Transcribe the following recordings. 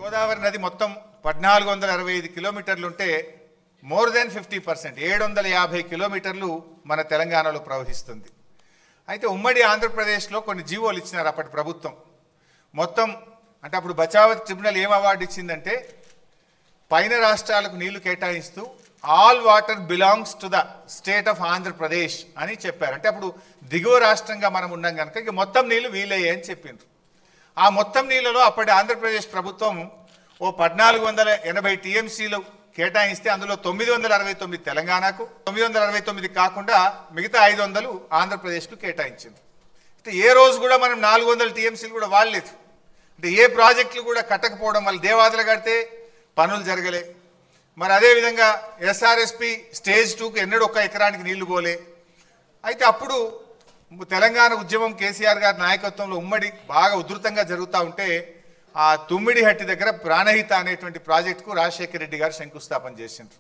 గోదావరి నది మొత్తం 1465 కిలోమీటర్లు ఉంటే మోర్ దెన్ 50% 750 కిలోమీటర్లు మన తెలంగాణలో ప్రవహిస్తుంది. అయితే ఉమ్మడి ఆంధ్రప్రదేశ్లో కొన్ని జీవోలు ఇచ్చినారు అప్పటి ప్రభుత్వం. మొత్తం అంటే అప్పుడు బచావత్ ట్రిబ్యునల్ ఏం అవార్డు ఇచ్చిందంటే పైన రాష్ట్రాలకు నీళ్లు కేటాయిస్తూ all water belongs to the state of Andhra Pradesh అని చెప్పారు. అంటే అప్పుడు దిగువ రాష్ట్రంగా మనం ఉన్నాం కనుక ఇక మొత్తం నీళ్లు వీలయ్యాయి అని చెప్పిండ్రు. ఆ మొత్తం నీళ్ళలో అప్పటి ఆంధ్రప్రదేశ్ ప్రభుత్వం ఓ 1480 టీఎంసీలు కేటాయిస్తే అందులో 969 తెలంగాణకు, 969 కాకుండా మిగతా 500 ఆంధ్రప్రదేశ్కు కేటాయించింది. అంటే ఏ రోజు కూడా మనం 400 టీఎంసీలు కూడా వాడలేదు. అంటే ఏ ప్రాజెక్టులు కూడా కట్టకపోవడం వల్ల దేవాదులు కడితే పనులు జరగలే. మరి అదేవిధంగా ఎస్ఆర్ఎస్పి స్టేజ్ 2కు ఎన్నడూ 1 ఎకరానికి నీళ్లు పోలే. అయితే అప్పుడు తెలంగాణ ఉద్యమం కేసీఆర్ గారి నాయకత్వంలో ఉమ్మడి బాగా ఉధృతంగా జరుగుతూ ఉంటే ఆ తుమ్మిడిహట్టి దగ్గర ప్రాణహిత అనేటువంటి ప్రాజెక్టుకు రాజశేఖర రెడ్డి గారు శంకుస్థాపన చేసిండ్రు.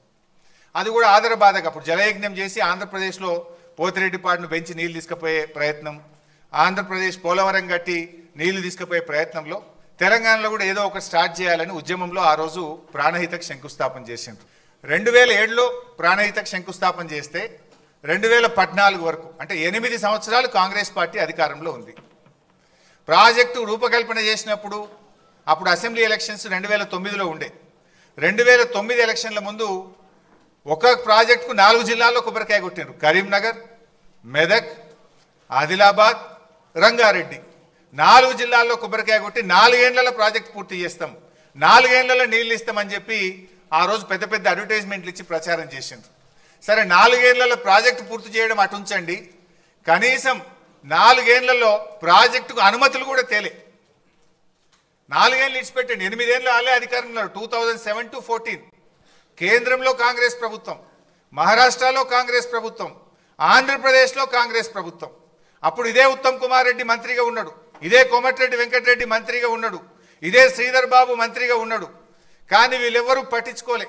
అది కూడా ఆదరబాధగా అప్పుడు జలయజ్ఞం చేసి ఆంధ్రప్రదేశ్లో పోతిరెడ్డిపాడును పెంచి నీళ్లు తీసుకుపోయే ప్రయత్నం, ఆంధ్రప్రదేశ్ పోలవరం కట్టి నీళ్లు తీసుకుపోయే ప్రయత్నంలో తెలంగాణలో కూడా ఏదో ఒకటి స్టార్ట్ చేయాలని ఉద్యమంలో ఆ రోజు ప్రాణహితకు శంకుస్థాపన చేసిండ్రు. 2007లో ప్రాణహితకు శంకుస్థాపన చేస్తే 2014 వరకు అంటే 8 సంవత్సరాలు కాంగ్రెస్ పార్టీ అధికారంలో ఉంది. ప్రాజెక్టు రూపకల్పన చేసినప్పుడు అప్పుడు అసెంబ్లీ ఎలక్షన్స్ 2009లో ఉండే. 2009 ఎలక్షన్ల ముందు ఒక ప్రాజెక్టుకు 4 జిల్లాల్లో కొబ్బరికాయ కొట్టినారు. కరీంనగర్, మెదక్, ఆదిలాబాద్, రంగారెడ్డి 4 జిల్లాల్లో కొబ్బరికాయ కొట్టి 4 ఏళ్లలో ప్రాజెక్టు పూర్తి చేస్తాం, 4 ఏళ్లలో నీళ్లు ఇస్తామని చెప్పి ఆ రోజు పెద్ద పెద్ద అడ్వర్టైజ్మెంట్లు ఇచ్చి ప్రచారం చేసిండ్రు. సరే 4 ఏళ్లలో ప్రాజెక్టు పూర్తి చేయడం అటుంచండి, కనీసం 4 ఏళ్లలో ప్రాజెక్టుకు అనుమతులు కూడా తేలే. 4 ఏళ్ళు ఇచ్చిపెట్టండి, 8 ఏళ్ళు వాళ్ళే అధికారంలో 2007 to 2014 కేంద్రంలో కాంగ్రెస్ ప్రభుత్వం, మహారాష్ట్రలో కాంగ్రెస్ ప్రభుత్వం, ఆంధ్రప్రదేశ్లో కాంగ్రెస్ ప్రభుత్వం. అప్పుడు ఇదే ఉత్తమ్ కుమార్ రెడ్డి మంత్రిగా ఉన్నాడు, ఇదే కోమటిరెడ్డి వెంకటరెడ్డి మంత్రిగా ఉన్నాడు, ఇదే శ్రీధర్ బాబు మంత్రిగా ఉన్నాడు. కానీ వీళ్ళెవ్వరూ పట్టించుకోలే.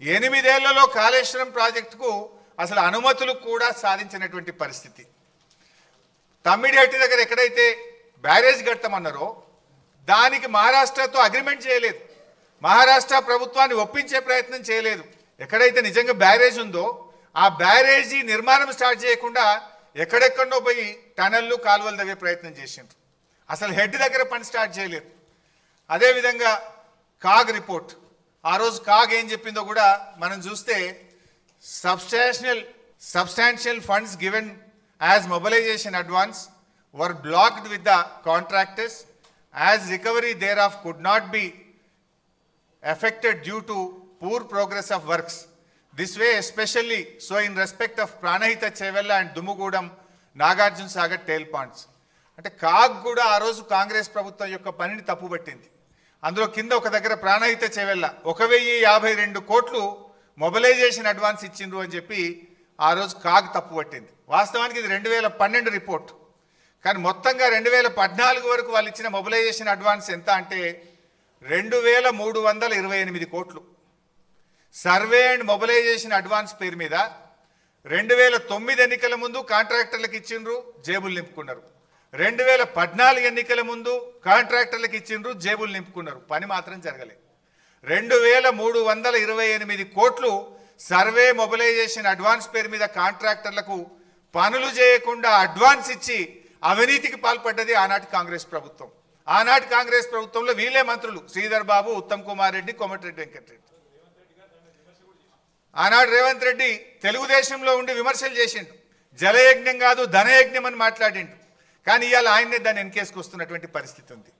8 ఏళ్లలో కాళేశ్వరం ప్రాజెక్టుకు అసలు అనుమతులు కూడా సాధించినటువంటి పరిస్థితి. తమ్మిడిహట్టి దగ్గర ఎక్కడైతే బ్యారేజ్ కడతామన్నారో దానికి మహారాష్ట్రతో అగ్రిమెంట్ చేయలేదు, మహారాష్ట్ర ప్రభుత్వాన్ని ఒప్పించే ప్రయత్నం చేయలేదు. ఎక్కడైతే నిజంగా బ్యారేజ్ ఉందో ఆ బ్యారేజీ నిర్మాణం స్టార్ట్ చేయకుండా ఎక్కడెక్కడో పోయి టనల్లు కాలువలు తవ్వే ప్రయత్నం చేసిండ్రు. అసలు హెడ్ దగ్గర పని స్టార్ట్ చేయలేదు. అదేవిధంగా కాగ్ రిపోర్ట్, ఆ రోజు కాగ్ ఏం చెప్పిందో కూడా మనం చూస్తే substantial funds given as mobilisation advance were blocked with the contractors as recovery thereof could not be affected due to poor progress of works. This way especially so in respect of Pranahita Chevella and Dumugudam Nagarjuna Sagar tail ponds. అంటే CAG కూడా ఆ రోజు కాంగ్రెస్ ప్రభుత్వం యొక్క పనిని తప్పుపట్టింది. అందులో కింద ఒక దగ్గర ప్రాణహిత చెవెల్ల 1052 కోట్లు మొబిలైజేషన్ అడ్వాన్స్ ఇచ్చిండ్రు అని చెప్పి ఆ రోజు కాగ్ తప్పుపట్టింది. వాస్తవానికి ఇది 2012 రిపోర్ట్. కానీ మొత్తంగా 2014 వరకు వాళ్ళు ఇచ్చిన మొబిలైజేషన్ అడ్వాన్స్ ఎంత అంటే 2328 కోట్లు. సర్వే అండ్ మొబిలైజేషన్ అడ్వాన్స్ పేరు మీద 2009 ఎన్నికల ముందు కాంట్రాక్టర్లకు ఇచ్చిండ్రు, జేబులు నింపుకున్నారు. 2014 ఎన్నికల ముందు కాంట్రాక్టర్లకు ఇచ్చిండ్రు, జేబులు నింపుకున్నారు. పని మాత్రం జరగలేదు. 2328 కోట్లు సర్వే మొబిలైజేషన్ అడ్వాన్స్ పేరు మీద కాంట్రాక్టర్లకు పనులు చేయకుండా అడ్వాన్స్ ఇచ్చి అవినీతికి పాల్పడ్డది ఆనాటి కాంగ్రెస్ ప్రభుత్వం. ఆనాటి కాంగ్రెస్ ప్రభుత్వంలో వీళ్ళే మంత్రులు శ్రీధర్ బాబు, ఉత్తమ్ కుమార్ రెడ్డి, కోమటిరెడ్డి వెంకటరెడ్డి. ఆనాడు రేవంత్ రెడ్డి తెలుగుదేశంలో ఉండి విమర్శలు చేసిండు, జలయజ్ఞం కాదు ధనయజ్ఞం అని మాట్లాడిండు. కానీ ఇవాళ ఆయన్నే దాన్ని ఎన్కేసుకొస్తున్నటువంటి పరిస్థితి ఉంది.